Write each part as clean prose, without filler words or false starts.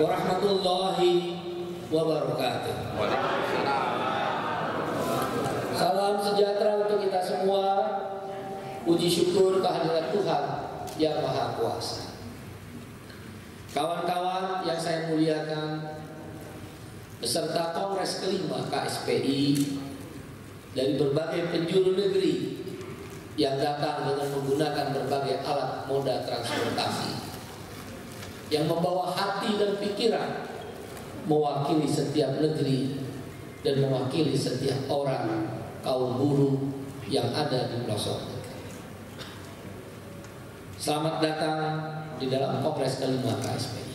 warahmatullahi wabarakatuh. Salam sejahtera untuk kita semua. Puji syukur kehadirat Tuhan yang Maha Kuasa. Kawan-kawan yang saya muliakan, beserta Kongres kelima KSPI dari berbagai penjuru negeri yang datang dengan menggunakan berbagai alat moda transportasi, yang membawa hati dan pikiran mewakili setiap negeri dan mewakili setiap orang kaum buruh yang ada di pelosok negeri. Selamat datang di dalam Kongres kelima KSPI.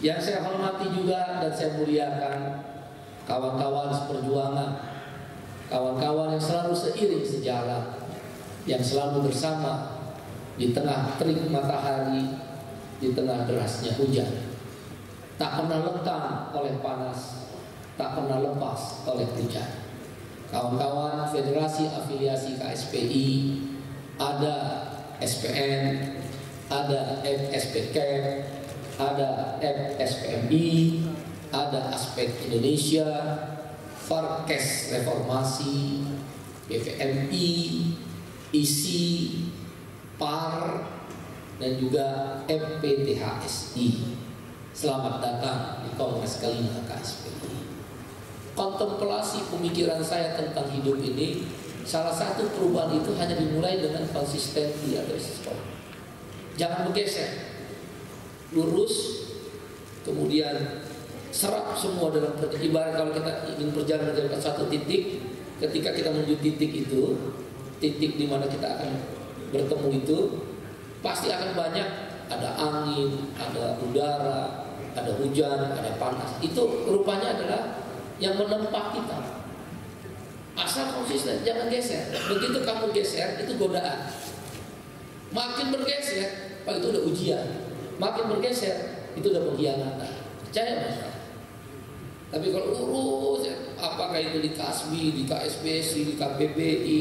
Yang saya hormati juga dan saya muliakan kawan-kawan seperjuangan, kawan-kawan yang selalu seiring sejalan, yang selalu bersama di tengah terik matahari, di tengah derasnya hujan, tak pernah lengkang oleh panas, tak pernah lepas oleh hujan. Kawan-kawan Federasi Afiliasi KSPI, ada SPN, ada FSPK, ada FSPMI, ada Aspek Indonesia, Farkes Reformasi, BVMI, ISI, PAR, dan juga FPTHSI. Selamat datang di Kongres kelima KSPI. Kontemplasi pemikiran saya tentang hidup ini, salah satu perubahan itu hanya dimulai dengan konsistensi atau istiqomah. Jangan bergeser, lurus, kemudian serap semua dalam ibarat kalau kita ingin berjalan dari satu titik, ketika kita menuju titik itu, titik di mana kita akan bertemu itu, pasti akan banyak, ada angin, ada udara, ada hujan, ada panas. Itu rupanya adalah yang menempa kita. Asal konsisten, jangan geser. Begitu kamu geser, itu godaan. Makin bergeser, itu udah ujian. Makin bergeser, itu udah pengkhianatan. Percaya mas? Tapi kalau lurus, apakah itu di KASBI, di KSBSI, di KPBI,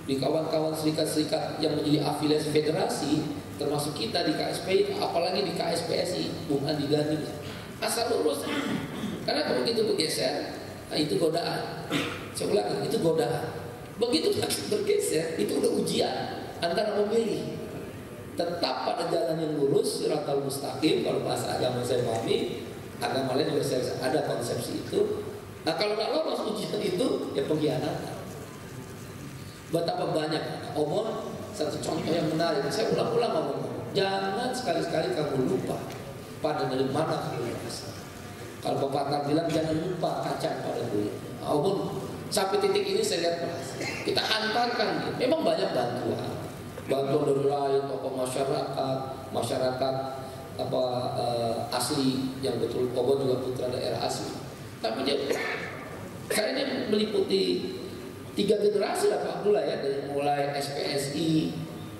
di kawan-kawan serikat-serikat yang menjadi afiliasi federasi, termasuk kita di KSPI, apalagi di KSPSI, Bung Andi Gani, asal lurus. Karena kalau begitu bergeser, nah itu godaan. Saya ulang, itu godaan. Begitu bergeser, itu udah ujian antara memilih tetap pada jalan yang lurus, siratal mustaqim, kalau bahasa agama saya pahami, agama lain juga saya ada konsepsi itu. Nah kalau nggak lolos ujian itu, ya pengkhianatan. Betapa banyak omong, satu contoh yang menarik, saya ulang-ulang ngomong, jangan sekali-sekali kamu lupa pada dari mana kamu berasal. Kalau pepatah bilang jangan lupa kacang pada kulit. Omong sampai titik ini saya lihat berhasil. Kita hantarkan, memang banyak bantuan dari lain, tokoh masyarakat asli yang betul, Obon juga putra daerah asli. Tapi saya ini meliputi 3 generasi lah Pak Abdullah ya, dari mulai SPSI,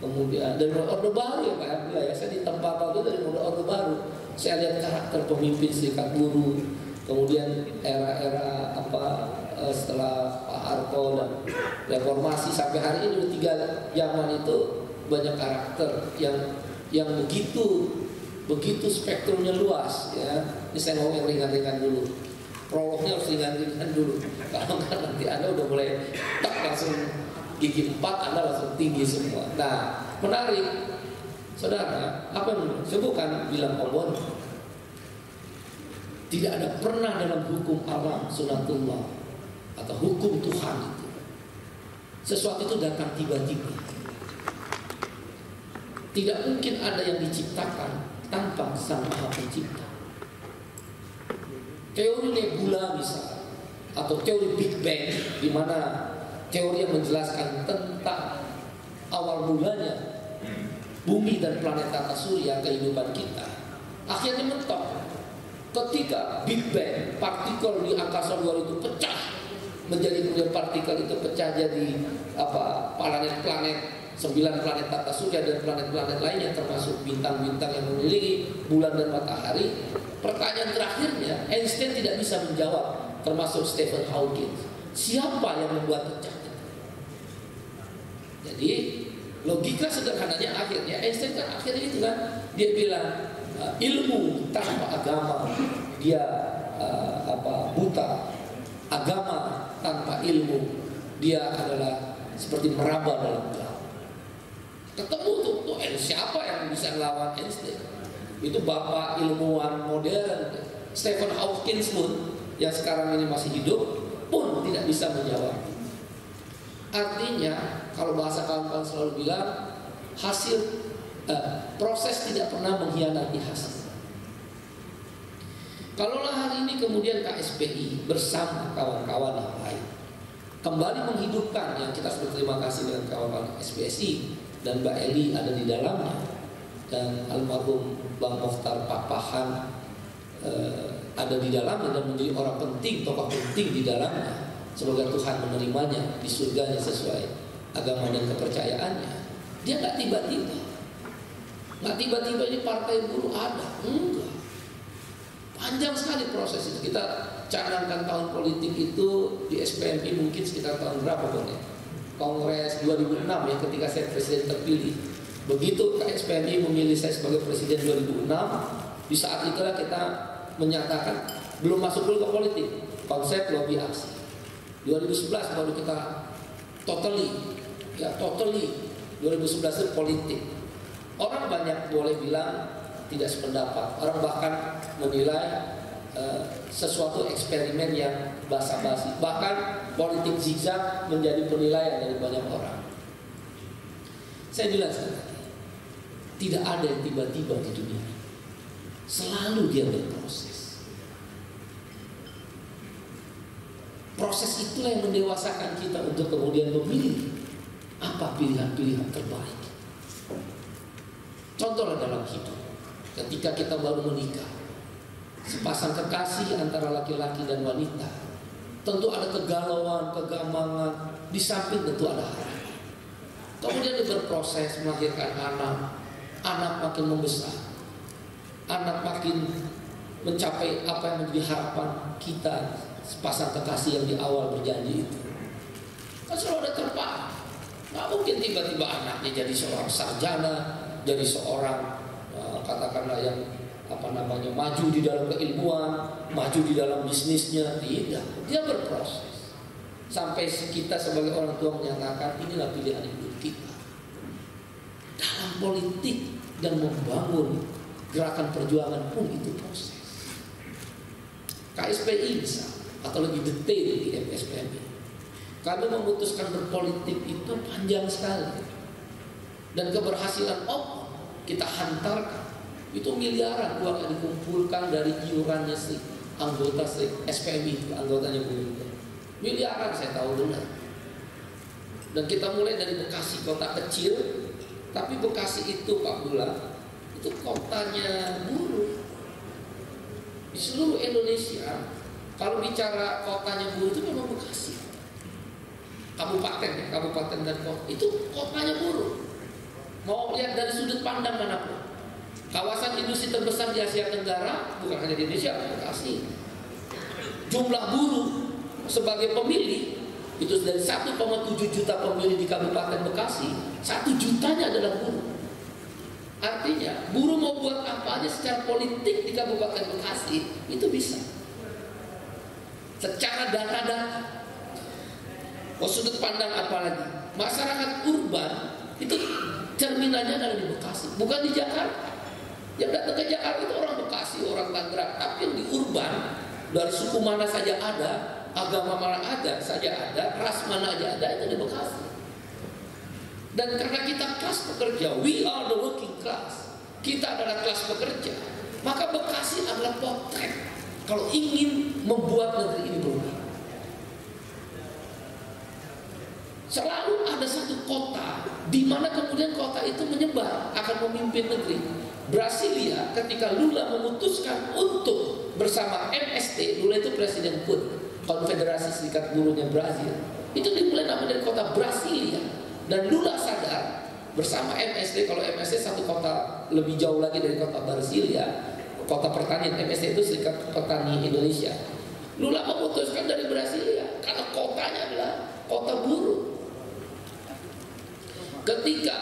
kemudian dari Orde Baru ya Pak Abdullah ya. Saya di tempat itu dari mulai Orde Baru. Saya lihat karakter pemimpin serikat buruh, kemudian era-era setelah Pak Harto dan reformasi sampai hari ini 3 zaman itu banyak karakter yang begitu spektrumnya luas ya. Ini saya mau yang ringan-ringan dulu. Prolognya harus ringan-ringan dulu. Kalau nggak nanti Anda udah mulai tak langsung gigi 4, Anda langsung tinggi semua. Nah, menarik. Saudara, apa yang saya bukan bilang omong. Tidak ada pernah dalam hukum alam sunatullah atau hukum Tuhan itu sesuatu itu datang tiba-tiba. Tidak mungkin ada yang diciptakan tanpa Sang Maha Pencipta. Teori nebula misal atau teori Big Bang, di mana teori yang menjelaskan tentang awal mulanya bumi dan planet tata surya kehidupan kita, akhirnya mentok ketika Big Bang, partikel di angkasa luar itu pecah menjadi, kemudian partikel itu pecah jadi planet-planet, 9 planet tata surya dan planet-planet lainnya, termasuk bintang-bintang yang mengelilingi bulan dan matahari. Pertanyaan terakhirnya Einstein tidak bisa menjawab, termasuk Stephen Hawking, siapa yang membuat pecah itu? Jadi logika sederhananya akhirnya Einstein kan akhirnya itu kan dia bilang ilmu tanpa agama dia buta. Agama tanpa ilmu dia adalah seperti meraba dalam gelap. Ketemu tuh siapa yang bisa melawan Einstein? Itu bapak ilmuwan modern Stephen Hawking pun yang sekarang ini masih hidup pun tidak bisa menjawab. Artinya kalau bahasa kawan-kawan selalu bilang proses tidak pernah mengkhianati hasil. Kalaulah hari ini kemudian KSPI bersama kawan-kawan yang lain kembali menghidupkan, yang kita harus berterima kasih dengan kawan-kawan SBSI dan Mbak Eli ada di dalamnya, dan almarhum Bang Mokhtar Papahan ada di dalamnya dan menjadi orang penting, tokoh penting di dalamnya. Semoga Tuhan menerimanya di surganya sesuai agama dan kepercayaannya. Dia nggak tiba-tiba ini partai buruh ada, enggak. Panjang sekali proses itu. Kita canangkan tahun politik itu di SPMI mungkin sekitar tahun berapa Bang ya? Kongres 2006 ya, ketika saya presiden terpilih. Begitu SPMI memilih saya sebagai presiden 2006, di saat itulah kita menyatakan belum masuk dulu ke politik, konsep lobby aksi. 2011 baru kita totally 2011 itu politik. Orang banyak boleh bilang tidak sependapat, orang bahkan menilai sesuatu eksperimen yang basa-basi, bahkan politik zigzag menjadi penilaian dari banyak orang. Saya bilang sekali, tidak ada yang tiba-tiba di dunia, selalu dia berproses. Proses itulah yang mendewasakan kita untuk kemudian memilih apa pilihan-pilihan terbaik. Contohnya dalam hidup, ketika kita baru menikah, sepasang kekasih antara laki-laki dan wanita, tentu ada kegalauan, kegamangan, di samping tentu ada harapan. Kemudian dia berproses melahirkan anak makin membesar, anak makin mencapai apa yang menjadi harapan kita, sepasang kekasih yang di awal berjanji itu. Kan selalu ada terpaut. Nggak mungkin tiba-tiba anaknya jadi seorang sarjana, jadi seorang katakanlah yang maju di dalam keilmuan, maju di dalam bisnisnya. Tidak, dia berproses sampai kita sebagai orang tua menyatakan inilah pilihan hidup kita. Dalam politik dan membangun gerakan perjuangan pun itu proses. KSPI bisa, atau lebih detail di MSPMI, kami memutuskan berpolitik itu panjang sekali, dan keberhasilan kita hantarkan itu miliaran uang yang dikumpulkan dari iurannya anggota SPMI itu, anggotanya miliaran, saya tahu benar. Dan kita mulai dari Bekasi, kota kecil, tapi Bekasi itu Pak Bula itu kotanya buruh. Di seluruh Indonesia kalau bicara kotanya buruh itu memang Bekasi. Kabupaten dan kota itu kotanya buruh. Mau lihat dari sudut pandang manapun, kawasan industri terbesar di Asia Tenggara bukan hanya di Indonesia, Bekasi. Jumlah buruh sebagai pemilih itu dari 1,7 juta pemilih di Kabupaten Bekasi, 1 jutanya adalah buruh. Artinya buruh mau buat apa aja secara politik di Kabupaten Bekasi itu bisa. Secara data-data, sudut pandang apalagi masyarakat urban itu cerminannya adalah di Bekasi, bukan di Jakarta. Yang datang ke Jakarta itu orang Bekasi, orang Tangerang, tapi yang di urban dari suku mana saja ada, agama mana saja ada, ras mana aja ada, itu di Bekasi. Dan karena kita kelas pekerja, we are the working class, kita adalah kelas pekerja, maka Bekasi adalah potret kalau ingin membuat negeri ini berubah. Selalu ada satu kota di mana kemudian kota itu menyebar akan memimpin negeri. Brasilia ketika Lula memutuskan untuk bersama MST, Lula itu Presiden PUT, Konfederasi Serikat Buruhnya Brazil, itu dimulai nama dari kota Brasilia. Dan Lula sadar bersama MST, kalau MST satu kota lebih jauh lagi dari kota Brasilia, kota pertanian, MST itu Serikat Petani Indonesia. Lula memutuskan dari Brasilia karena kotanya adalah kota buruh. Ketika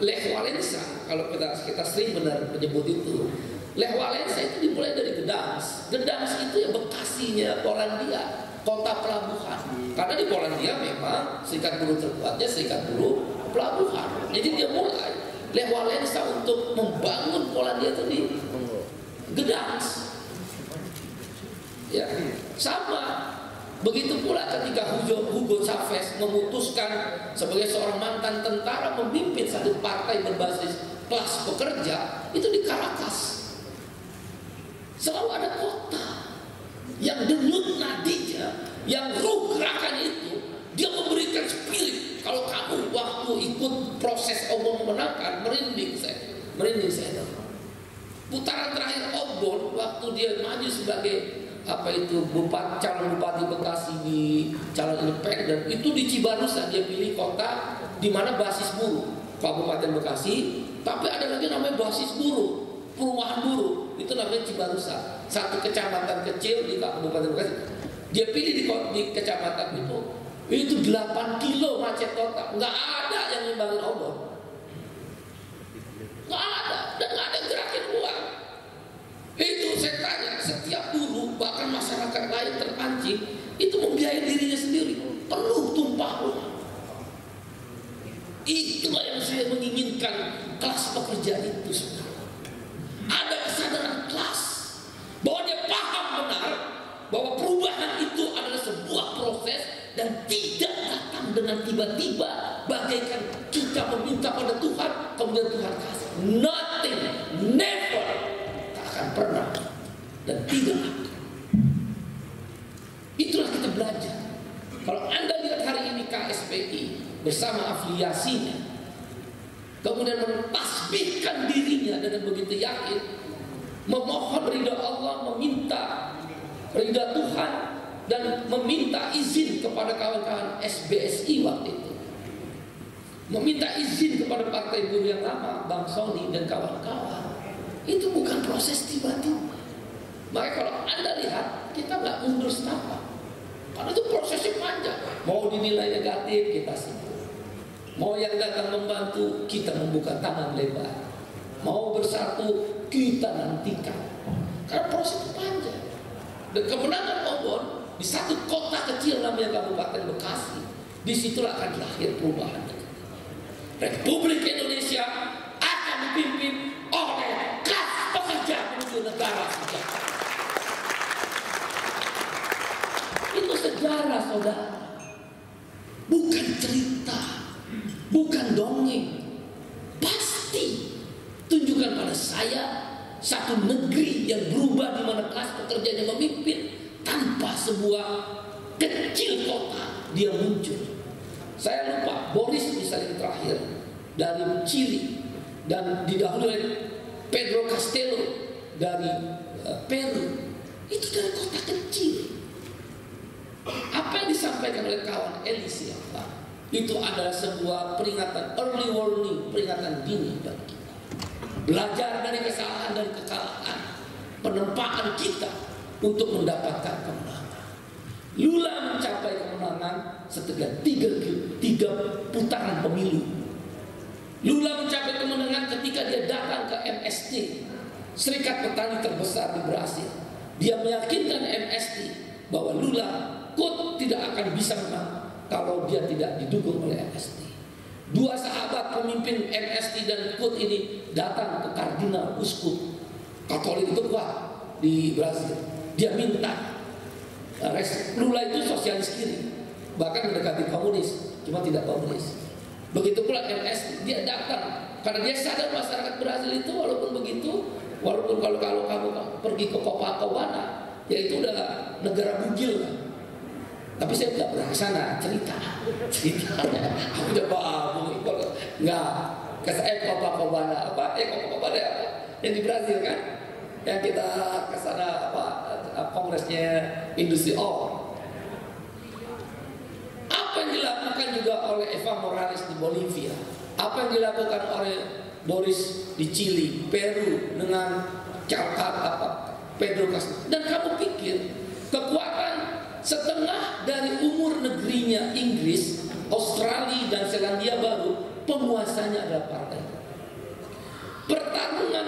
Lech Walesa, kalau kita sering benar menyebut itu, Lech Walesa itu dimulai dari Gdansk. Gdansk itu ya Bekasinya Polandia, kota pelabuhan. Karena di Polandia memang serikat buruh terkuatnya serikat buruh pelabuhan. Jadi dia mulai Lech Walesa untuk membangun Polandia itu di Gdansk. Ya, sama. Begitu pula ketika Hugo Chavez memutuskan sebagai seorang mantan tentara memimpin satu partai berbasis kelas pekerja, itu di Caracas. Selalu ada kota yang denyut nadinya, yang ruh gerakannya itu, dia memberikan spirit. Kalau kamu waktu ikut proses Obon memenangkan, merinding saya. Putaran terakhir Obon waktu dia maju sebagai calon bupati Bekasi di calon independen, itu di Cibarusah dia pilih kota di mana basis buruh, Kabupaten Bekasi, tapi ada lagi namanya basis buruh, perumahan buruh, itu namanya Cibarusah, satu kecamatan kecil di Kabupaten Bekasi. Dia pilih di kecamatan itu 8 kilo macet total, nggak ada yang ngimbangin Obon, nggak ada, dan nggak ada gerakin uang. Itu saya tanya, setiap buruh bahkan masyarakat lain terpancing itu membiayai dirinya sendiri, penuh tumpah ruah. Itulah yang saya menginginkan kelas pekerja itu. Ada kesadaran kelas bahwa dia paham benar bahwa perubahan itu adalah sebuah proses dan tidak datang dengan tiba-tiba bagaikan kita meminta pada Tuhan kemudian Tuhan kasih. Nothing, never, tak akan pernah dan tidak akan. Itulah kita belajar. Kalau Anda lihat hari ini KSPI bersama afiliasinya kemudian mentasbihkan dirinya dengan begitu yakin, memohon ridha Allah, meminta ridha Tuhan, dan meminta izin kepada kawan-kawan SBSI waktu itu, meminta izin kepada partai buruh yang lama, Bang Sony dan kawan-kawan. Itu bukan proses tiba-tiba. Makanya kalau Anda lihat, kita nggak mundur setapak, karena itu prosesnya panjang. Mau dinilai negatif, kita simpan. Mau yang datang membantu, kita membuka tangan lebar. Mau bersatu, kita nantikan. Karena proses itu panjang. Dan kemenangan Obon di satu kota kecil namanya Kabupaten Bekasi, disitulah akan lahir perubahan. Republik Indonesia akan dipimpin oleh kelas pekerja menuju negara sejahtera. Itu sejarah, saudara, bukan cerita, bukan dongeng. Pasti tunjukkan pada saya satu negeri yang berubah di mana kelas pekerjanya memimpin tanpa sebuah kecil kota dia muncul. Saya lupa Boris misalnya terakhir dari Chili dan didahului oleh Pedro Castello dari Peru, itu dari kota kecil. Apa yang disampaikan oleh kawan Elisi itu adalah sebuah peringatan, early warning, peringatan dini bagi kita. Belajar dari kesalahan dan kekalahan, penempaan kita untuk mendapatkan kemenangan. Lula mencapai kemenangan setelah tiga putaran pemilu. Lula mencapai kemenangan ketika dia datang ke MST, Serikat Petani terbesar di Brasil. Dia meyakinkan MST bahwa Lula tidak akan bisa menang kalau dia tidak didukung oleh MST. Dua sahabat pemimpin MST dan KUT ini datang ke Kardinal Uskup Katolik itu kuat di Brasil. Dia minta Lula itu sosialis kiri, bahkan mendekati komunis, cuma tidak komunis. Begitu pula MST, dia datang karena dia sadar masyarakat Brasil itu walaupun kalau kamu pergi ke Copacabana, ya itu udah negara bugil kan. Tapi saya tidak pernah ke sana, ceritanya. Aku udah nggak ke Copacabana Copacabana yang di Brasil kan, yang kita ke sana kongresnya industri ore. Apa yang dilakukan juga oleh Eva Morales di Bolivia, apa yang dilakukan oleh Boris di Chili, Peru dengan Pedro Castillo. Dan kamu pikir kekuatan setengah dari umur negerinya Inggris, Australia dan Selandia Baru, penguasanya adalah partai. Pertarungan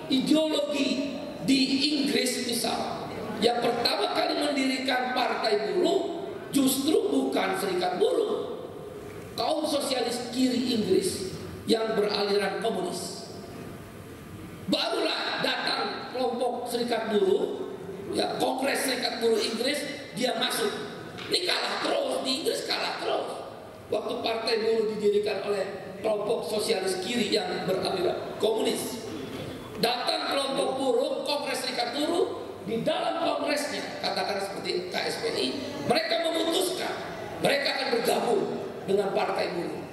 ideologi Di Inggris misal, yang pertama kali mendirikan partai buruh justru bukan serikat buruh, kaum sosialis kiri Inggris yang beraliran komunis. Barulah datang kelompok serikat buruh, ya, Kongres Serikat Buruh Inggris, dia masuk. Ini kalah terus, di Inggris kalah terus. Waktu partai buruh didirikan oleh kelompok sosialis kiri yang beraliran komunis, datang kelompok buruh, Kongres Serikat Buruh, di dalam kongresnya, katakan seperti KSPI, mereka memutuskan mereka akan bergabung dengan partai buruh.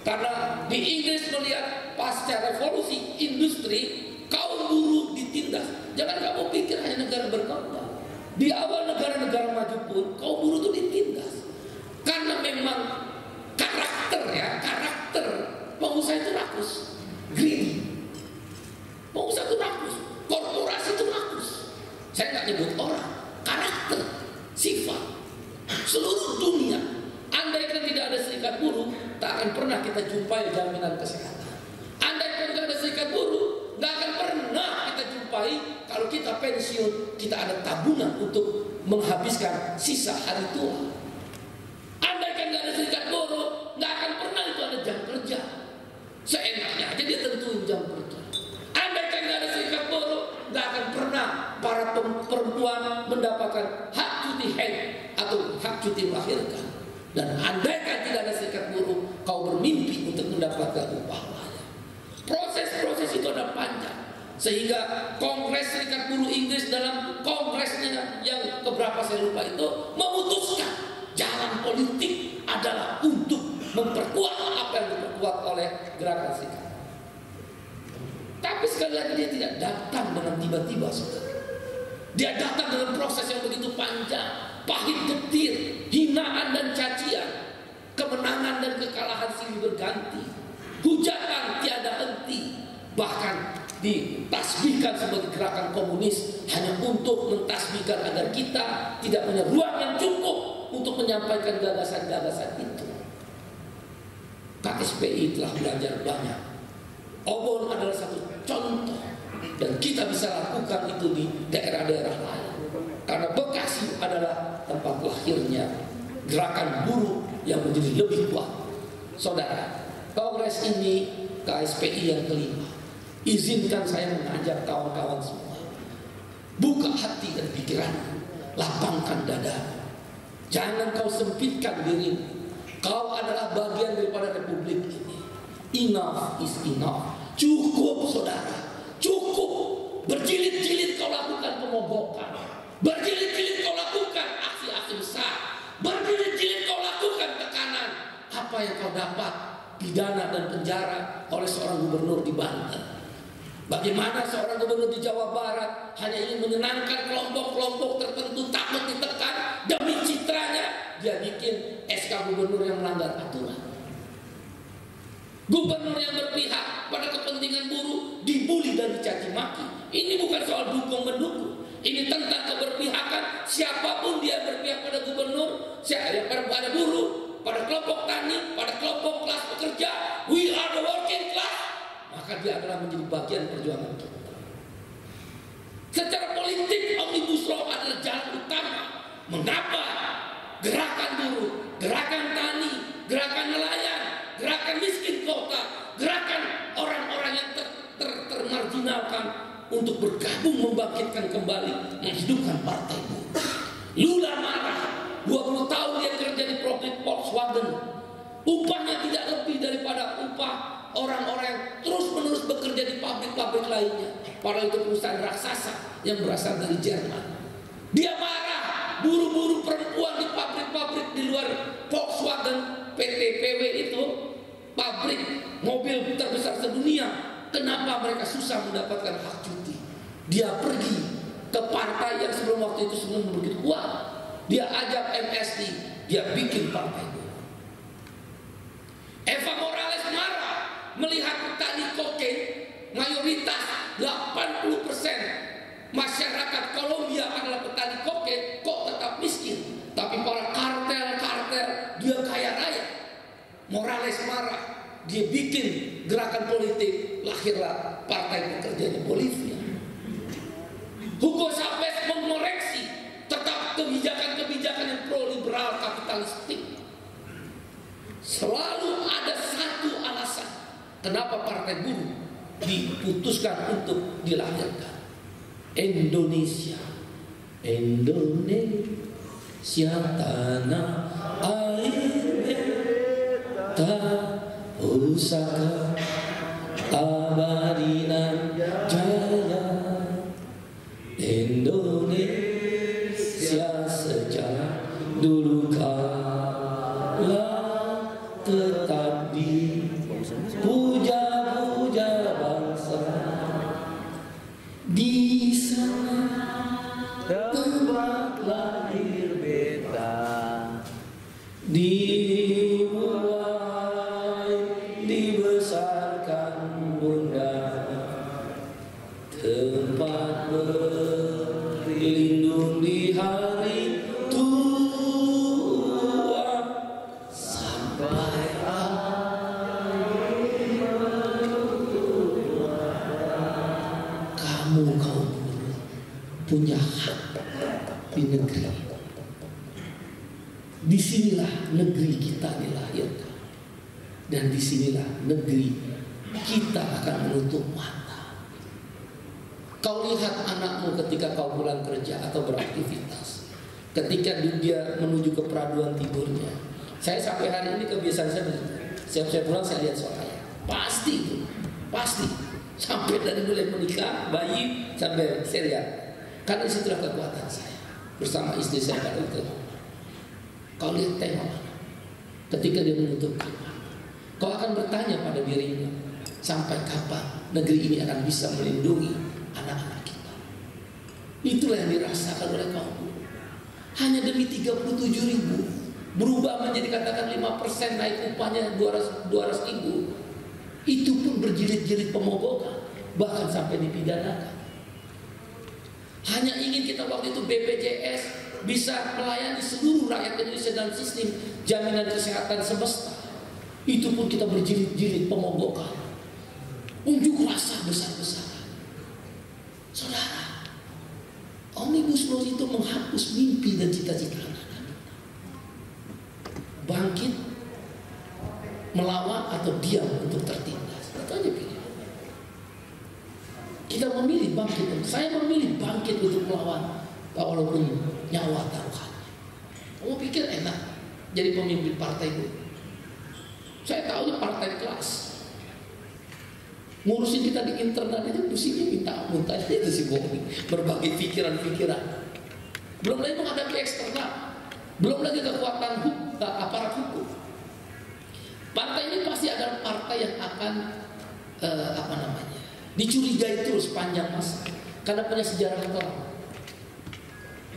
Karena di Inggris melihat pasca revolusi industri, kaum buruh ditindas. Jangan kamu pikir hanya negara berkembang. Di awal negara-negara maju pun kaum buruh itu ditindas. Karena memang karakter pengusaha itu rakus, greedy. Pengusaha itu rakus, korporasi itu rakus. Saya nggak nyebut orang, karakter, sifat. Seluruh dunia, andaikan tidak ada serikat buruh, tak akan pernah kita jumpai jaminan kesehatan. Andaikan tidak ada serikat buruh, nggak akan pernah kita jumpai kalau kita pensiun, kita ada tabungan untuk menghabiskan sisa hari tua. Andaikan nggak ada serikat buruh, nggak akan pernah itu ada jam kerja. Seenaknya aja dia tentuin jam kerja. Andaikan nggak ada serikat buruh, nggak akan pernah para perempuan mendapatkan hak cuti haid atau hak cuti melahirkan. Dan andaikan tidak ada serikat buruh, kau bermimpi untuk mendapatkan upah layak. Proses-proses itu ada panjang. Sehingga Kongres Serikat Buruh Inggris dalam kongresnya yang keberapa saya lupa itu memutuskan jalan politik adalah untuk memperkuat apa yang diperkuat oleh gerakan serikat. Tapi sekali lagi dia tidak datang dengan tiba-tiba, saudara. Dia datang dengan proses yang begitu panjang, pahit getir, hinaan dan cacian, kemenangan dan kekalahan silih berganti, hujatan tiada henti, bahkan ditasbihkan sebagai gerakan komunis hanya untuk mentasbihkan agar kita tidak punya ruang yang cukup untuk menyampaikan gagasan-gagasan itu. KSPI telah belajar banyak. Obon adalah satu contoh, dan kita bisa lakukan itu di daerah-daerah lain. Karena Bekasi adalah tempat lahirnya gerakan buruh yang menjadi lebih kuat. Saudara, kongres ini KSPI yang kelima. Izinkan saya mengajak kawan-kawan semua, buka hati dan pikiran, lapangkan dada. Jangan kau sempitkan dirimu. Kau adalah bagian daripada republik ini. Enough is enough. Cukup, saudara, cukup. Berjilid-jilid kau lakukan pemogokan, berjilid-jilid kau lakukan aksi-aksi besar, berjilid-jilid kau lakukan tekanan. Apa yang kau dapat? Pidana dan penjara oleh seorang gubernur di Banten. Bagaimana seorang gubernur di Jawa Barat hanya ingin menyenangkan kelompok-kelompok tertentu, takut ditekan demi citranya, dia bikin SK gubernur yang melanggar aturan. Gubernur yang berpihak pada kepentingan buruh dibully dan dicaci maki. Ini bukan soal dukung mendukung. Ini tentang keberpihakan. Siapapun dia berpihak pada gubernur, pada buruh, pada kelompok tani, pada kelompok kelas pekerja, we are the working class, maka dia adalah menjadi bagian perjuangan kita. Secara politik, Omnibus Law adalah jalan utama. Mengapa gerakan buruh, gerakan tani, gerakan nelayan, gerakan miskin kota, gerakan orang-orang yang termarginalkan untuk bergabung membangkitkan kembali, menghidupkan partai buruh. Lula marah, 20 tahun dia kerja di pabrik Volkswagen, upahnya tidak lebih daripada upah orang-orang yang terus-menerus bekerja di pabrik-pabrik lainnya. Padahal itu perusahaan raksasa yang berasal dari Jerman. Dia marah, buruh-buruh perempuan di pabrik-pabrik di luar Volkswagen, PT PW itu, pabrik mobil terbesar sedunia. Kenapa mereka susah mendapatkan hak cuti? Dia pergi ke partai yang sebelum waktu itu sebelum begitu kuat. Dia ajak MSI, dia bikin partai itu. Eva Morales marah melihat petani kokain, mayoritas 80% masyarakat Kolombia adalah petani kokain, kok tetap miskin. Tapi para kartel dia kaya raya. Morales marah, dia bikin gerakan politik, lahirlah Partai Pekerja di Bolivia. partai buruh diputuskan untuk dilahirkan. Indonesia, Indonesia tanah air beta pusaka abadi nan jaya. Indonesia sejak dulu kala tetap dipuja-puja bangsa. Di sana tempat lahir beta, dibuai dibesarkan bunda, tempat berlindung di hari tua sampai kaum buruh punya hak di negeri. Disinilah negeri kita dilahirkan, dan disinilah negeri kita akan menutup mata. Kau lihat anakmu ketika kau pulang kerja atau beraktivitas, ketika dia menuju ke peraduan tidurnya. Saya sampai hari ini kebiasaan saya begitu. Siap-siap pulang saya lihat soalnya, pasti itu, pasti. Sampai dari mulai menikah, bayi, sampai saya lihat. Karena disitulah kekuatan saya bersama istri saya pada itu. Kau lihat, tengok ketika dia menutup mata, kau akan bertanya pada dirinya, sampai kapan negeri ini akan bisa melindungi anak-anak kita. Itulah yang dirasakan oleh kaum buruh. Hanya demi 37.000 berubah menjadi katakan 5% naik upahnya 200.000. Itu pun berjilid-jilid pemogokan, bahkan sampai dipidanakan. Hanya ingin kita waktu itu BPJS bisa melayani seluruh rakyat Indonesia dalam sistem jaminan kesehatan semesta. Itu pun kita berjilid-jilid pemogokan, unjuk rasa besar-besaran. Saudara, Omnibus Law itu menghapus mimpi dan cita-cita anak-anak kita. Bangkit, melawan atau diam untuk tertindas. Itu aja pilihan. Kita memilih bangkit. Saya memilih bangkit untuk melawan, walaupun nyawa taruhannya. Kamu pikir enak jadi pemimpin partai itu? Saya tahu partai kelas. Ngurusin kita di internal itu pusingnya minta ampun. Tadi itu sih berbagai pikiran-pikiran. Belum lagi menghadapi eksternal. Belum lagi kekuatan aparat hukum. Partai ini pasti adalah partai yang akan dicurigai terus sepanjang masa, karena punya sejarah kelam.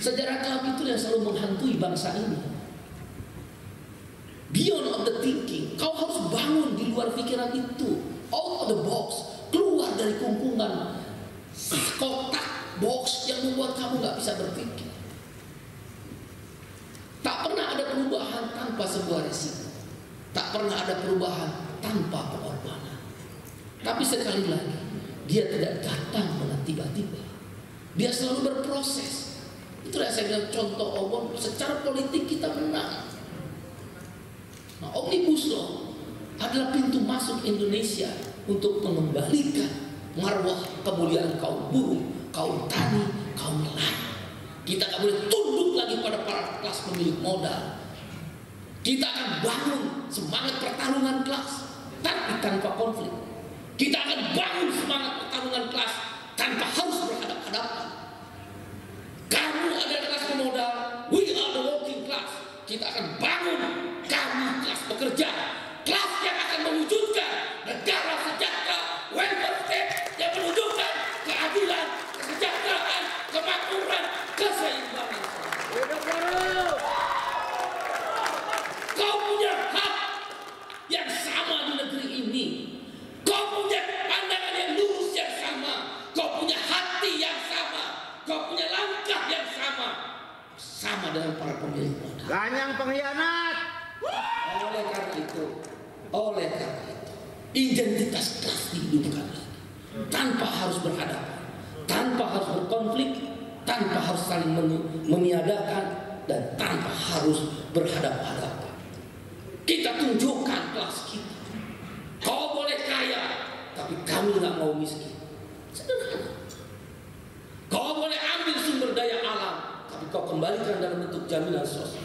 Sejarah kelam itu yang selalu menghantui bangsa ini. Beyond of the thinking, kau harus bangun di luar pikiran itu, out of the box, keluar dari kungkungan kotak box yang membuat kamu nggak bisa berpikir. Tak pernah ada perubahan tanpa sebuah risiko. Tak pernah ada perubahan tanpa pengorbanan. Tapi sekali lagi, dia tidak datang dengan tiba-tiba. Dia selalu berproses. Itulah saya bilang contoh Allah. Secara politik kita menang. Nah, Omnibus Law adalah pintu masuk Indonesia untuk mengembalikan marwah kemuliaan kaum buruh, kaum tani, kaum nelayan. Kita tak boleh tunduk lagi pada para kelas pemilik modal. Kita akan bangun semangat pertarungan kelas, tapi tanpa konflik. Kita akan bangun semangat pertarungan kelas tanpa harus berhadapan-hadapan. Kamu adalah kelas pemodal, we are the working class. Kita akan bangun kami kelas pekerja, kelas yang akan mewujudkan negara sejahtera, welfare state yang menunjukkan keadilan, kesejahteraan, kemakmuran, keseimbangan. Kau punya hak yang sama di negeri ini. Kau punya pandangan yang lurus yang sama. Kau punya hati yang sama. Kau punya langkah yang sama. Sama dengan para pemilik modal. Ganyang pengkhianat. Oleh karena itu, identitas kelas dihidupkan lagi. Tanpa harus berhadapan, tanpa harus berkonflik, tanpa harus saling meniadakan, dan tanpa harus berhadapan-hadapan. Kita tunjukkan kelas kita. Kau boleh kaya, miskin. Sederhana. Kau boleh ambil sumber daya alam, tapi kau kembalikan dalam bentuk jaminan sosial.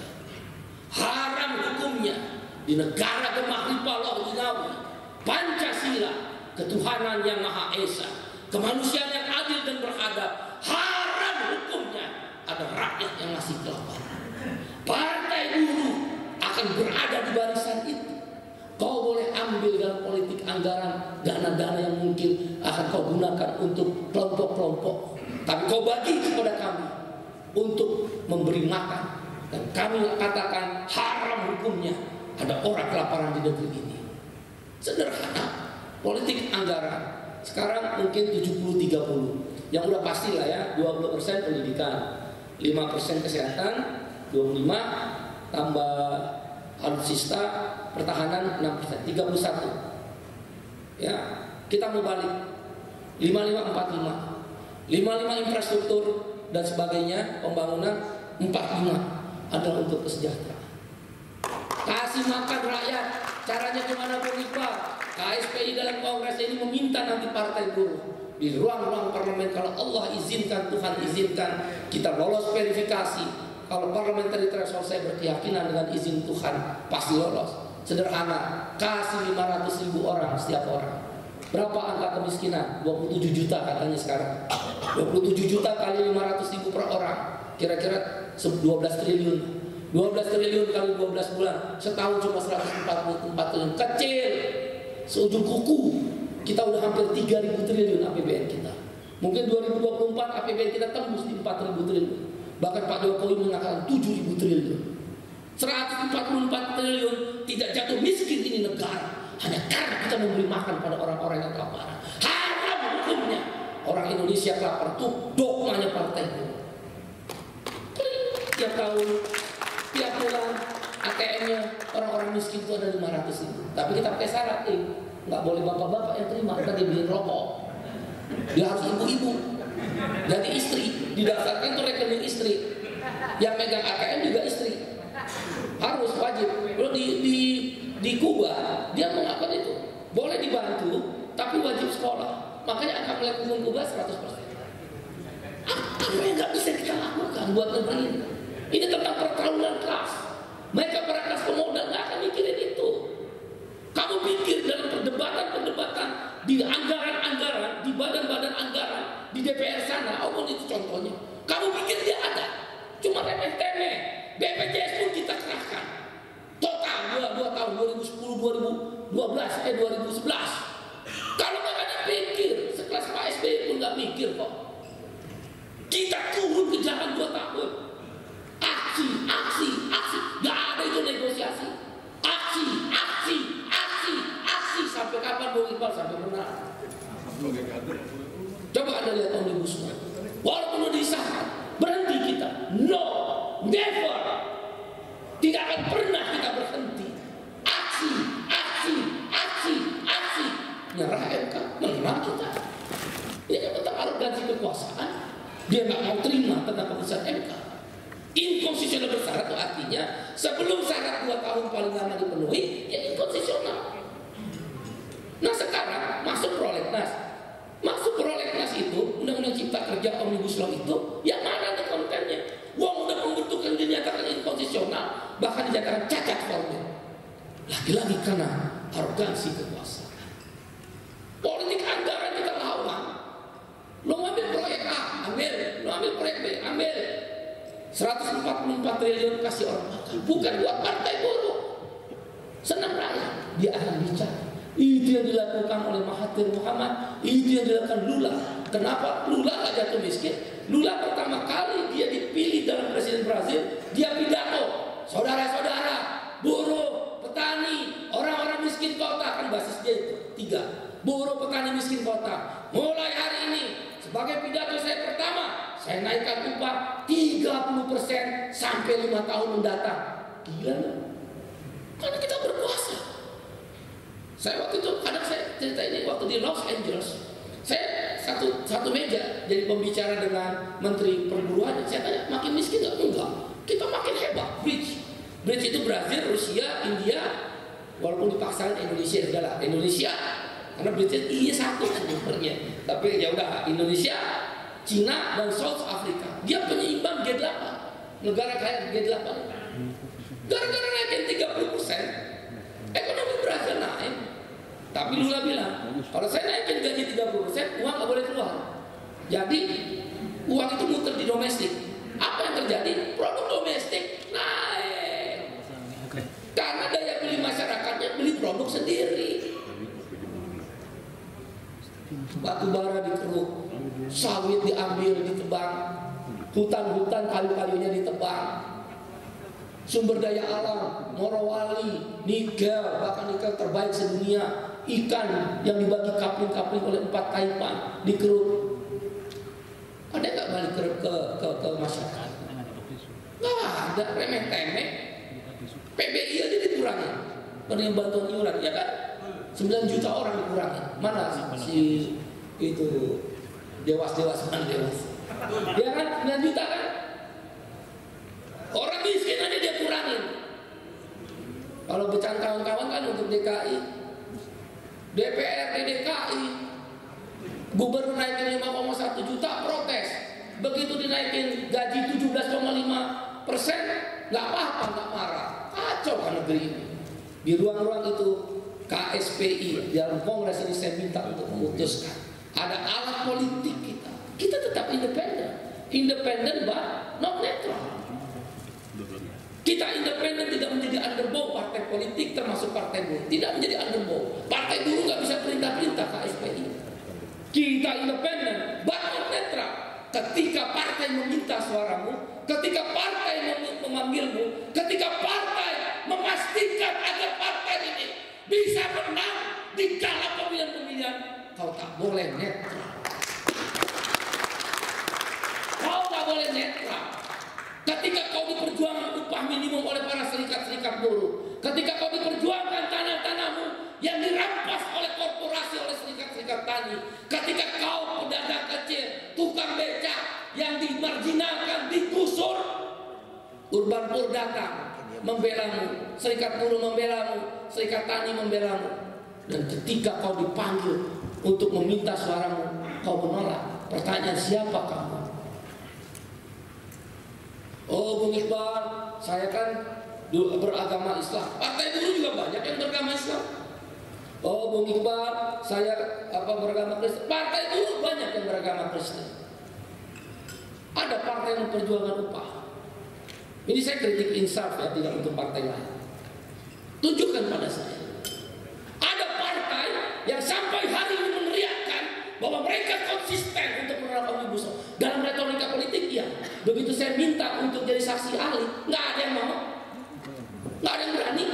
Haram hukumnya di negara gemah ripah Dinawi, Pancasila, ketuhanan yang Maha Esa, kemanusiaan yang adil dan beradab. Haram hukumnya ada rakyat yang masih kelaparan. Partai buruh akan berada di barisan itu. Kau boleh ambil dalam politik anggaran dana-dana yang mungkin akan kau gunakan untuk kelompok-kelompok, tapi kau bagi kepada kami untuk memberi makan. Dan kami katakan haram hukumnya ada orang kelaparan di negeri ini. Sederhana. Politik anggaran sekarang mungkin 70-30. Yang udah pasti lah ya, 20% pendidikan, 5% kesehatan, 25 tambah alutsista pertahanan 6%, 31. Ya, kita mau balik 55-45. 55 infrastruktur dan sebagainya, pembangunan, 45 adalah untuk kesejahteraan. Kasih makan rakyat, caranya gimana Pak? KSPI dalam kongres ini meminta nanti partai buruh di ruang-ruang parlemen, kalau Allah izinkan, Tuhan izinkan, kita lolos verifikasi. Kalau parliamentary threshold saya berkeyakinan dengan izin Tuhan pasti lolos. Sederhana, kasih 500.000 orang setiap orang. Berapa angka kemiskinan? 27 juta katanya sekarang. 27 juta kali 500.000 per orang, kira-kira 12 triliun. 12 triliun kali 12 bulan, setahun cuma 144 triliun. Kecil, seujung kuku. Kita udah hampir 3.000 triliun APBN kita. Mungkin 2024 APBN kita tembus di 4.000 triliun. Bahkan Pak Jokowi mengatakan 7.000 triliun. 144 triliun tidak jatuh miskin ini negara hanya karena kita memberi makan pada orang-orang yang kelaparan. Haram hukumnya. Orang Indonesia kelaparan itu dogmanya partai buruh. Tiap tahun, tiap bulan ATM-nya orang-orang miskin itu ada 500.000. Tapi kita pakai syarat, nggak boleh bapak-bapak yang terima, kita dibeli rokok. Dia harus ibu-ibu. Jadi istri didaftarkan tuh rekening istri. Yang megang ATM juga istri. Harus wajib. Kalau di Kuba dia melakukan itu. Boleh dibantu, tapi wajib sekolah. Makanya angka melek Kuba 100%. Apa yang nggak bisa kita lakukan buat negeri ini? Ini tentang pertarungan kelas. Mereka para kelas pemodal nggak akan mikirin itu. Kamu pikir dalam perdebatan di anggaran-anggaran, di badan-badan anggaran, di DPR sana, omong itu contohnya. Kamu pikir dia ada? Cuma remeh-temeh. BPJS pun kita kerahkan. Total 2 tahun 2010, 2011. Kalau nggak ada pikir, sekelas Pak SBY pun nggak mikir kok. Kita turun ke jalan 2 tahun. Aksi. Nggak ada itu negosiasi. Aksi sampai kapan Bung Iqbal? Sampai menang. Coba Anda lihat Omnibus Law. Walaupun udah disahkan, berhenti kita. No, never. Tidak akan pernah kita berhenti. Aksi. Nyerah MK, menang kita. Ini tentang arogansi kekuasaan. Dia nggak mau terima tentang keputusan MK. Inkonstitusional bersyarat itu artinya sebelum syarat 2 tahun paling lama dipenuhi, ya inkonstitusional. Nah sekarang masuk prolegnas itu, Undang-Undang Cipta Kerja Omnibus Law itu, yang mana nih kontennya? Wong udah pembentukan dinyatakan inkonstitusional, bahkan dinyatakan cacat formil. Lagi-lagi karena arogansi kekuasaan. Politik anggaran kita lawan. Lo ambil proyek A, ambil. Lo ambil proyek B, ambil. 144 triliun kasih orang makan. Bukan buat partai buruh. Senang rakyat, dia akan bicara. Itu yang dilakukan oleh Mahathir Muhammad. Itu yang dilakukan Lula. Kenapa Lula gak jatuh miskin? Lula pertama kali dia dipilih dalam presiden Brazil, dia pidato, saudara-saudara, buruh, petani, orang-orang miskin kota, kan basis dia itu 3. Buruh, petani, miskin kota. Mulai hari ini sebagai pidato saya pertama, saya naikkan upah 30% sampai 5 tahun mendatang. Gila gak? Karena kita berkuasa. Saya waktu itu, kadang saya cerita ini waktu di Los Angeles, saya satu meja jadi pembicara dengan Menteri Perburuan. Saya tanya, makin miskin nggak? Enggak, kita makin hebat. Bridge itu Brazil, Rusia, India, walaupun dipaksakan Indonesia adalah Indonesia karena British iya satu kan nomornya. Tapi ya udah, Indonesia, Cina dan South Africa dia penyeimbang G8, negara kaya G8. Gara-gara naikin 30%, ekonomi Brazil naik. Tapi Lula bilang, kalau saya naikin gaji 30%, uang nggak boleh keluar. Jadi uang itu muter di domestik. Apa yang terjadi? Produk domestik naik. Karena daya beli masyarakatnya beli produk sendiri. Batu bara dikeruk, sawit diambil, ditebang, hutan-hutan kayu-kayunya ditebang, sumber daya alam, Morowali, nikel, bahkan nikel terbaik sedunia, ikan yang dibagi kapling-kapling oleh 4 taipan dikeruk. Ada nggak balik ke masyarakat? Nggak ada, remeh-temeh. PBI aja dikurangi, penerima bantuan iuran, ya kan? 9 juta orang dikurangi. Mana si itu dewas-dewas mana dewas? Ya kan, 9 juta kan? Orang miskin aja dia kurangin. Kalau bercanda kawan-kawan kan untuk DKI, DPR di DKI, gubernur naikin 5,1 juta protes. Begitu dinaikin gaji 17,5%, nggak apa-apa, nggak marah. Kacau kan negeri ini. Di ruang-ruang itu KSPI dalam Kongres ini saya minta untuk memutuskan ada alat politik kita. Kita tetap independen, but not netral. Kita independen, tidak menjadi underbow partai politik termasuk partai buruh. Tidak menjadi underbow. Partai buruh nggak bisa perintah-perintah KSPI. Kita independen, but not netral. Ketika partai meminta suaramu, ketika partai memanggilmu, ketika partai memastikan agar partai ini bisa menang di dalam pemilihan-pemilihan, kau tak boleh netral. Kau tak boleh netral. Ketika kau diperjuangkan upah minimum oleh para serikat-serikat buruh, ketika kau diperjuangkan tanah-tanahmu yang dirampas oleh korporasi, oleh serikat-serikat tani, ketika kau pedagang kecil, tukang becak yang dimarginalkan, digusur, Urban Pur datang membelamu, serikat buruh membelamu, serikat tani membelamu. Dan ketika kau dipanggil untuk meminta suaramu, kau menolak. Pertanyaan, siapa kamu? Oh Bung Iqbal, saya kan beragama Islam. Partai buruh juga banyak yang beragama Islam. Oh Bung Iqbal, saya beragama Kristen. Partai buruh banyak yang beragama Kristen. Ada partai yang memperjuangkan upah. Ini saya kritik insaf ya, tidak untuk partai lain. Tunjukkan pada saya. Ada partai yang sampai hari ini meneriakkan bahwa mereka konsisten untuk menerapkan omnibus law. Dalam retorika politik ya. Begitu saya minta untuk jadi saksi ahli, nggak ada yang mau, nggak ada yang berani.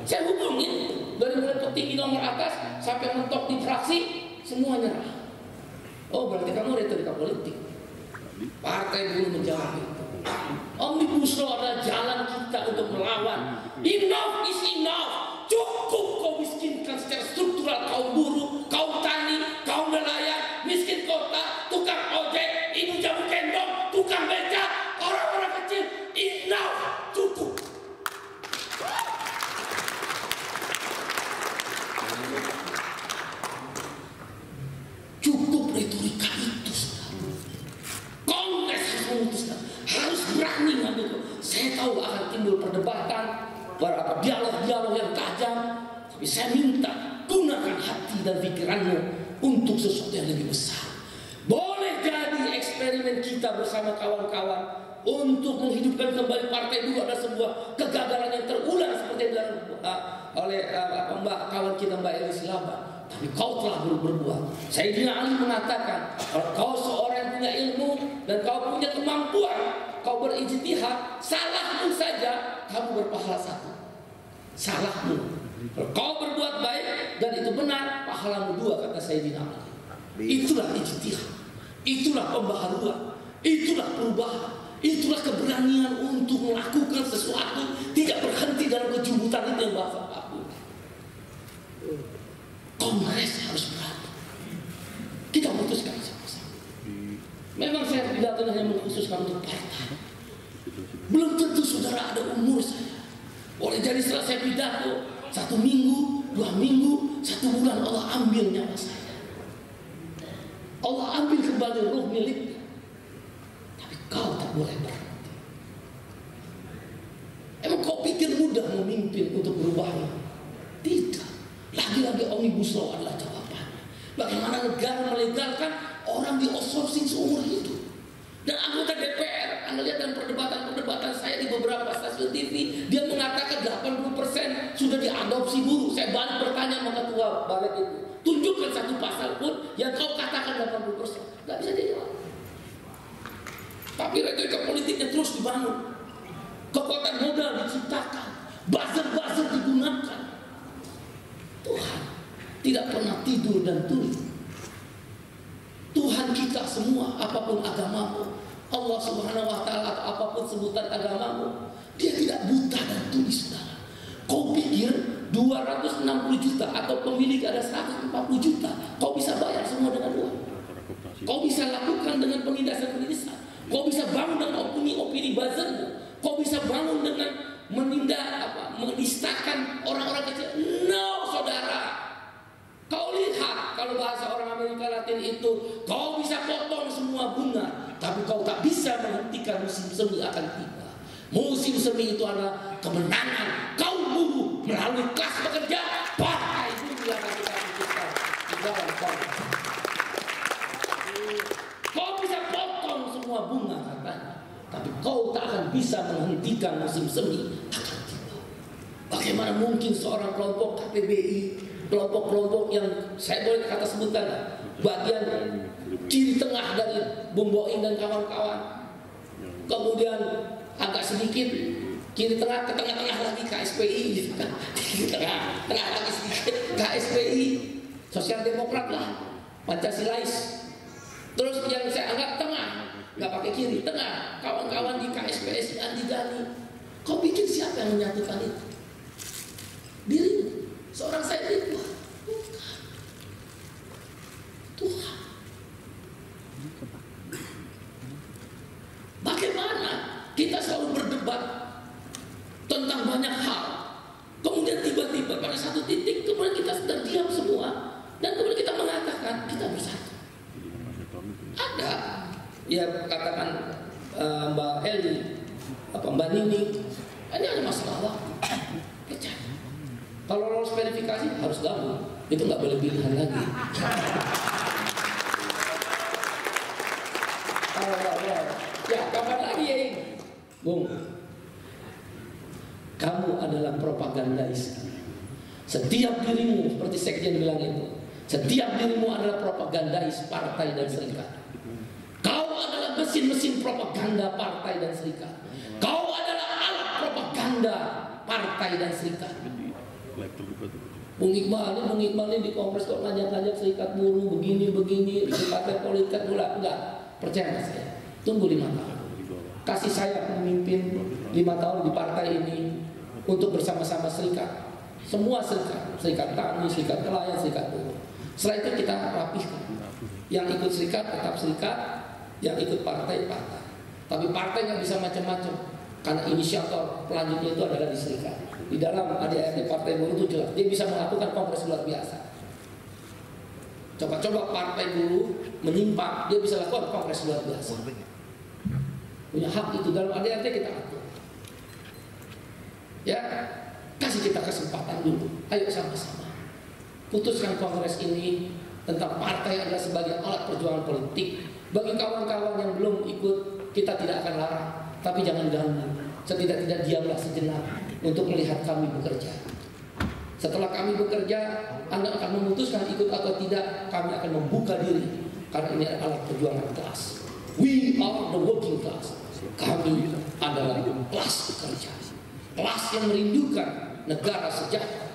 Saya hubungin dari mulai petinggi nomor atas sampai mentok di fraksi, semua nyerah. Oh berarti kamu retorika politik. Partai dulu menjawab itu. Omnibus law adalah jalan kita untuk melawan. Enough is enough. Cukup kau miskinkan secara struktural kaum buruh, kaum tani, kaum nelayan, miskin kota, tukang ojek, ibu jamu gendong, tukang becak, orang-orang kecil. Enough, cukup. Cukup retorika itu. Kongres harus memutuskan, harus berani ngambil. Saya tahu akan timbul perdebatan, dialog-dialog yang tajam, tapi saya minta gunakan hati dan pikiranmu untuk sesuatu yang lebih besar. Boleh jadi eksperimen kita bersama kawan-kawan untuk menghidupkan kembali partai buruh ada sebuah kegagalan yang terulang seperti yang dilakukan oleh kawan kita Mbak Eli Silaba. Tapi kau telah berbuat. Sayyidina Ali mengatakan, kalau kau seorang yang punya ilmu dan kau punya kemampuan, kau berijtihad, salahmu saja kamu berpahala 1. Salahmu. Kalau kau berbuat baik dan itu benar, pahalamu 2, kata Sayyidina Ali. Itulah ijtihad. Itulah pembaharuan. Itulah perubahan. Itulah keberanian untuk melakukan sesuatu, tidak berhenti dalam kejubutan itu yang Bapak aku. Kongres harus berani. Kita memutuskan sama-sama. Memang saya tidak hanya mengkhususkan untuk partai. Belum tentu saudara ada umur saya. Boleh jadi setelah saya pidato 1 minggu, 2 2 minggu, 1 bulan Allah ambil nyawa saya. Allah ambil kembali ruh miliknya. Tapi kau tak boleh berhenti. Emang kau pikir mudah memimpin untuk berubahnya? Tidak. Lagi-lagi Omnibus Law adalah jawabannya. Bagaimana negara melegalkan orang di outsourcing seumur hidup. Dan anggota DPR, Anda lihat dalam perdebatan saya di beberapa stasiun TV, dia mengatakan 80% sudah diadopsi buruh. Saya balik bertanya sama ketua balik itu, tunjukkan satu pasal pun yang kau katakan 80%. Gak bisa dijawab. Tapi retorika politiknya terus dibangun. Kekuatan modal diciptakan, buzzer-buzzer digunakan. Tuhan tidak pernah tidur dan tuli. Tuhan kita semua, apapun agamamu, Allah Subhanahu wa Ta'ala, atau apapun sebutan agamamu, Dia tidak buta dan tuli, saudara. Kau pikir 260 juta atau pemilik ada 140 juta, kau bisa bayar semua dengan uang? Kau bisa lakukan dengan penindasan-penindasan. Kau bisa bangun dengan opini buzzermu. Kau bisa bangun dengan menistakan orang-orang kecil. No, saudara. Kau lihat, kalau bahasa orang Amerika Latin itu, kau bisa potong semua bunga, tapi kau tak bisa menghentikan musim semi akan tiba. Musim semi itu adalah kemenangan kaum buruh melalui kelas pekerja. Partai itu yang akan kita pikirkan di dalam Kongres. Kau bisa potong semua bunga katanya, tapi kau tak akan bisa menghentikan musim semi akan tiba. Bagaimana mungkin seorang kelompok KPBI, kelompok-kelompok yang saya boleh kata sebutkan bagian kiri tengah dari Bung Boim dan kawan-kawan, kemudian agak sedikit kiri tengah ke tengah-tengah lagi KSPI gitu kan, kiri tengah lagi sedikit KSPI, Sosial Demokrat lah, Pancasilais. Terus yang saya anggap tengah, nggak pakai kiri, tengah, kawan-kawan di KSPS Andi Gani. Kau pikir siapa yang menyatukan itu? Dirimu. Seorang saya itu bukan Tuhan. Bagaimana kita selalu berdebat tentang banyak hal, kemudian tiba-tiba pada satu titik kemudian kita sedang diam semua, dan kemudian kita mengatakan kita bersatu. Ada ya katakan Mbak Eli, Mbak Nini, ini ada masalah waktu. Percaya. Kalau lolos verifikasi harus gabung, itu nggak boleh pilihan lagi. Ya kapan lagi ya ini, Bung? Kamu adalah propagandais. Setiap dirimu seperti Sekjen bilang itu, setiap dirimu adalah propagandais partai dan serikat. Kau adalah mesin-mesin propaganda partai dan serikat. Kau adalah alat propaganda partai dan serikat. Bung Iqbal ini di Kongres kok ngajak-ngajak serikat buruh begini di partai politik pula enggak. Percaya saya. Tunggu 5 tahun. Kasih saya pemimpin 5 tahun di partai ini untuk bersama-sama serikat. Semua serikat tani, serikat nelayan, serikat buruh. Setelah itu kita rapihkan. Yang ikut serikat tetap serikat, yang ikut partai. Tapi partai nggak bisa macam-macam, karena inisiator pelanjutnya itu adalah di serikat. Di dalam ADART Partai Buruh itu jelas, dia bisa melakukan kongres luar biasa. Coba-coba partai buruh menyimpang, dia bisa lakukan kongres luar biasa. Punya hak itu dalam ADART kita atur. Ya, kasih kita kesempatan dulu. Ayo sama-sama putuskan kongres ini tentang partai adalah sebagai alat perjuangan politik. Bagi kawan-kawan yang belum ikut, kita tidak akan larang, tapi jangan ganggu. Setidak-tidak diamlah sejenak untuk melihat kami bekerja. Setelah kami bekerja, Anda akan memutuskan ikut atau tidak. Kami akan membuka diri, karena ini adalah alat perjuangan kelas. We are the working class. Kami adalah kelas pekerja, kelas yang merindukan negara sejahtera,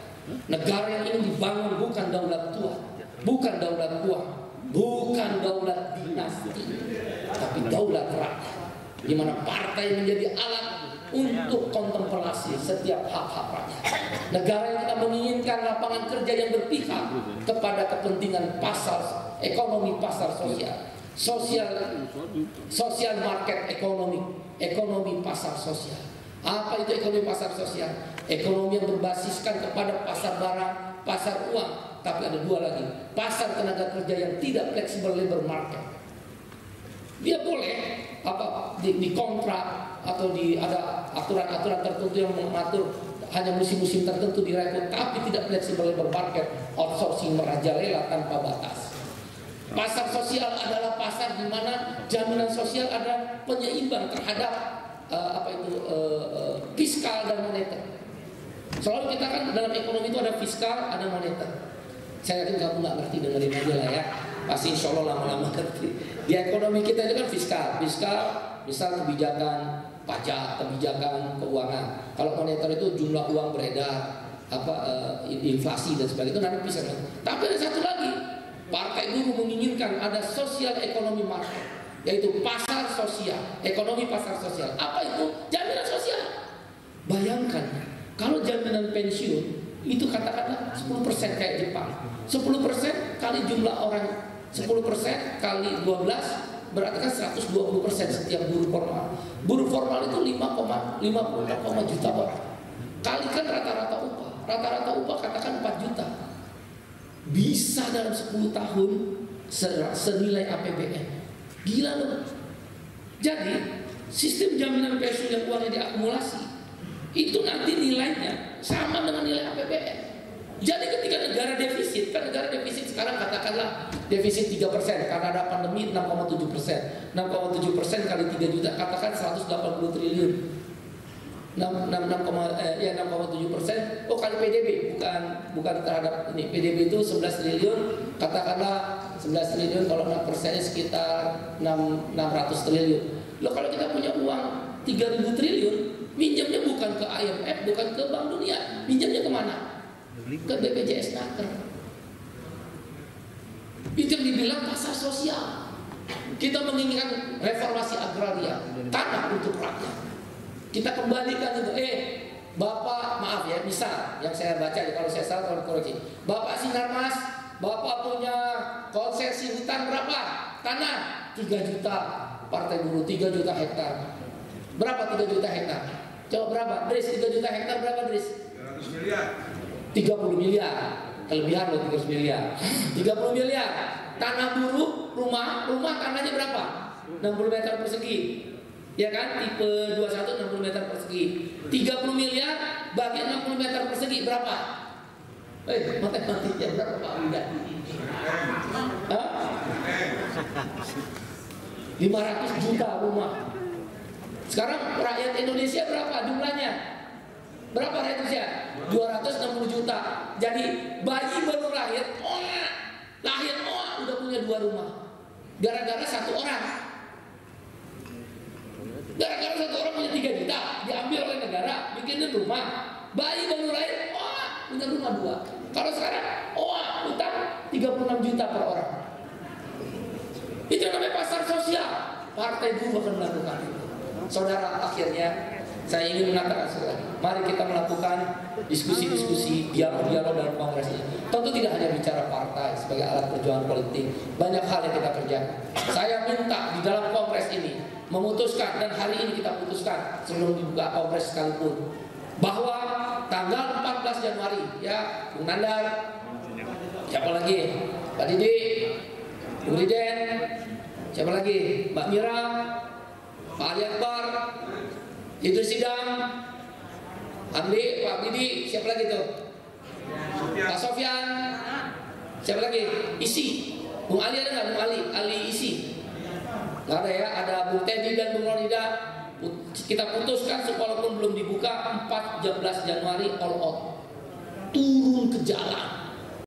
negara yang ingin dibangun bukan daulat Tuhan, bukan daulat uang, bukan daulat dinasti, tapi daulat rakyat, di mana partai menjadi alat untuk kontemplasi setiap hak-hak rakyat. Negara yang kita menginginkan lapangan kerja yang berpihak kepada kepentingan pasar ekonomi, pasar sosial market ekonomi pasar sosial. Apa itu ekonomi pasar sosial? Ekonomi yang berbasiskan kepada pasar barang, pasar uang, tapi ada dua lagi, pasar tenaga kerja yang tidak fleksibel labor market. Dia boleh di kontrak atau ada aturan-aturan tertentu yang mengatur hanya musim-musim tertentu direkrut, tapi tidak fleksibel labor market, outsourcing merajalela tanpa batas. Pasar sosial adalah pasar di mana jaminan sosial ada penyeimbang terhadap fiskal dan moneter. Selalu kita kan dalam ekonomi itu ada fiskal, ada moneter. Saya yakin kamu nggak ngerti, dengerin aja lah ya. Pasti insya Allah lama-lama ngerti. Di ekonomi kita itu kan fiskal, misal kebijakan pajak, kebijakan keuangan. Kalau moneter itu jumlah uang beredar, inflasi dan sebagainya, itu nanti bisa. Tapi ada satu lagi, Partai Buruh menginginkan ada sosial ekonomi market, yaitu pasar sosial, ekonomi pasar sosial. Apa itu? Jaminan sosial. Bayangkan, kalau jaminan pensiun itu katakanlah 10% kayak Jepang, 10% kali jumlah orang, 10% kali 12 berarti kan 120% setiap buruh formal. Buruh formal itu 5,5 juta orang. Kalikan rata-rata upah katakan 4 juta. Bisa dalam 10 tahun senilai APBN. Gila loh. Jadi sistem jaminan pensiun yang uangnya diakumulasi itu nanti nilainya sama dengan nilai APBN. Jadi ketika negara defisit, kan negara defisit sekarang katakanlah defisit 3% karena ada pandemi 6,7%. 6,7% kali 3 juta katakan 180 triliun. 6,7%. Oh, kali PDB bukan terhadap ini. PDB itu 11 triliun, katakanlah 11 triliun kalau 6%-nya sekitar 600 triliun. Loh, kalau kita punya uang 3.000 triliun, minjamnya bukan ke IMF, bukan ke Bank Dunia, minjamnya kemana? Ke BPJS Naker. Itu yang dibilang pasar sosial. Kita menginginkan reformasi agraria, tanah untuk rakyat. Kita kembalikan itu. Bapak, maaf ya, misal yang saya baca, kalau saya salah tolong koreksi. Bapak Sinarmas, Bapak punya konsesi hutan berapa? Tanah 3 juta. Partai Buruh 3 juta hektar. Berapa 3 juta hektar? Coba berapa? Dris, 3 juta hektar berapa, Dris? 300 miliar. 30 miliar. Kelebihan loh 30 miliar. 30 miliar. Tanah buruh, rumah tanahnya berapa? 60 meter persegi. Ya kan, tipe 21 60 meter persegi. 30 miliar bagi 60 meter persegi berapa? Matematiknya berapa Pak Wida? 500 juta rumah. Sekarang rakyat Indonesia berapa jumlahnya? Berapa rakyat Indonesia? 260 juta. Jadi bayi baru lahir udah punya 2 rumah. Gara-gara satu orang punya 3 juta, diambil oleh negara, bikinin rumah. Bayi baru lahir, punya rumah 2. Kalau sekarang, utang 36 juta per orang. Itu namanya pasar sosial. Partai Buruh akan melakukan itu. Saudara, akhirnya saya ingin mengatakan mari kita melakukan diskusi-diskusi, dialog-dialog dalam kongres ini. Tentu tidak hanya bicara partai sebagai alat perjuangan politik, banyak hal yang kita kerjakan. Saya minta di dalam kongres ini memutuskan, dan hari ini kita putuskan sebelum dibuka kongres sekalipun, bahwa tanggal 14 Januari ya, Bung Nandar, siapa lagi? Pak Didi, Bung Riden, siapa lagi? Mbak Mira, Pak Ali Akbar, itu sidang, Andi, Pak Didi, siapa lagi tuh? Pak Sofyan, siapa lagi? Isi, Bung Ali ada nggak? Bung Ali Isi, nggak ada ya? Ada Bung Teddy dan Bung Ronida. Kita putuskan walaupun belum dibuka 14 Januari all out, turun ke jalan.